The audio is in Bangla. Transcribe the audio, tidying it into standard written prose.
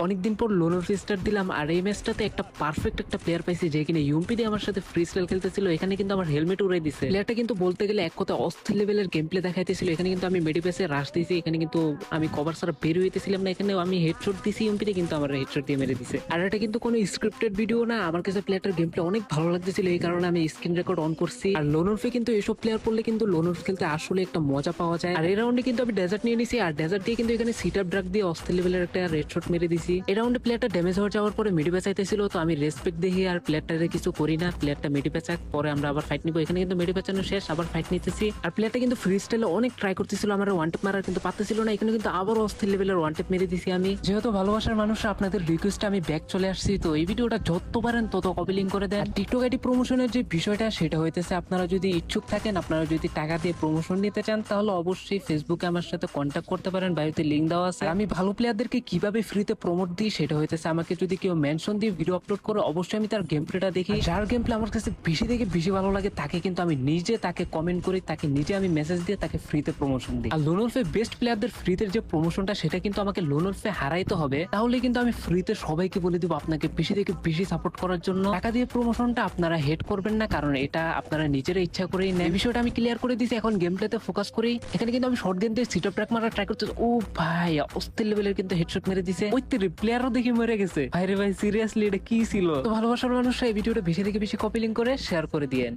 অনেকদিন পর লোনার স্টার্ট দিলাম, আর এই ম্যাচটাতে একটা পারফেক্ট একটা প্লেয়ার পাইছি যে কিনা ইউএমপি দিয়ে আমার সাথে ফ্রি স্টাইল খেলতেছিল। এখানে কিন্তু আমার হেলমেট উড়াই দিছে। প্লেয়ারটা কিন্তু বলতে গেলে এক কথা অস্থির লেভেলের গেম প্লে দেখাইতেছিল। এখানে কিন্তু আমি মেডিপেসে রাশ দিয়েছি, এখানে কিন্তু আমি কভার ছাড়া বের হইতেছিলাম না, এখানে আমি হেডশট দিছি ইউএমপিতে, কিন্তু আমার হেডশট দিয়ে মেরে দিছে। আর এটা কিন্তু কোনো স্ক্রিপ্টেড ভিডিও না, আমার কাছে প্লেয়ারটার গেম প্লে অনেক ভালো লাগতেছিল, এই কারণে আমি স্ক্রিন রেকর্ড অন করছি। আর লোনরফে কিন্তু এইসব প্লেয়ার পড়লে কিন্তু লোনরফ খেলতে আসলে একটা মজা পাওয়া যায়। আর এই রাউন্ডে কিন্তু আমি ডেজার্ট নিয়ে নিছি, আর ডেজার্ট দিয়ে কিন্তু এখানে সিট আপ ড্রাগ দিয়ে অস্থির লেভেলের একটা রেড শট মেরে দিছি। এই রাউন্ডে প্লেয়ারটা ড্যামেজ হয়ে যাওয়ার পরে মিডি বেচাইতেছিল, তো আমি রেসপেক্ট দেখি আর প্লেয়ারটারে কিছু করি না, প্লেয়ারটা মিডি বেচাক, পরে আমরা আবার ফাইট নিবো। এখানে কিন্তু মিডি বেচানো শেষ, আবার ফাইট নিতেছি। আর প্লেয়ারটা কিন্তু ফ্রি স্টাইলে অনেক ট্রাই করতেছিল আমার ওয়ান টেপ মারার, কিন্তু পারতেছিল না। এখানে কিন্তু আবার অস্থির লেভেলের ওয়ান টেপ মেরে দিছি আমি। যেহেতু ভালোবাসার মানুষরা আপনাদের রিকোয়েস্টে আমি ব্যাক চলে আসছি, তো এই ভিডিওটা যত পারেন তত কপি লিঙ্ক করে দেন। টিকটক আইডি প্রমোশনের যে বিষয়টা সেটা হইতেছে, আপনারা যদি ইচ্ছুক থাকেন, আপনারা যদি টাকা দিয়ে প্রমোশন নিতে চান, তাহলে অবশ্যই ফেসবুকে আমার সাথে কন্ট্যাক্ট করতে পারেন, বায়োতে লিঙ্ক দেওয়া আছে। আমি ভালো প্লেয়ারদেরকে কিভাবে ফ্রিতে প্রমোট দিই সেটা হইতেছে, আমাকে যদি কেউ মেনশন দিয়ে ভিডিও আপলোড করে, অবশ্যই আমি তার গেম প্লেটা দেখি। যার গেম প্লে আমার কাছে বেশি থেকে বেশি ভালো লাগে তাকে কিন্তু আমি নিজে তাকে কমেন্ট করি, তাকে নিজে আমি মেসেজ দিয়ে তাকে ফ্রিতে প্রমোশন দিই। আর লোনরফে বেস্ট প্লেয়ারদের ফ্রিতে যে প্রমোশনটা সেটা কিন্তু আমাকে লোনরফে হারাইতে হবে, তাহলে কিন্তু আমি ফ্রিতে সবাইকে বলে দিব আপনাকে বেশি থেকে বেশি সাপোর্ট করার জন্য। টাকা দিয়ে প্রমোশনটা আপনারা হেড করবেন না, কারণ এটা আপনারা নিজেরা ইচ্ছা করেই নেয়। এই বিষয়টা আমি ক্লিয়ার করে দিয়েছি, এখন গেম প্লেতে ফোকাস করি। এখানে কিন্তু আমি শর্ট গেম দিয়ে সিট আপ ট্র্যাক মারা ট্রাই করতেছি। ও ভাই অস্থির লেভেলের কিন্তু হেডশট মেরে দিছে, ওই প্লেয়ারও দেখি মরে গেছে। ভাই রে ভাই, সিরিয়াসলি এটা কি ছিল? তো ভালোবাসার মানুষরা এই ভিডিওটা বেশি থেকে বেশি কপি লিঙ্ক করে শেয়ার করে দিয়েন।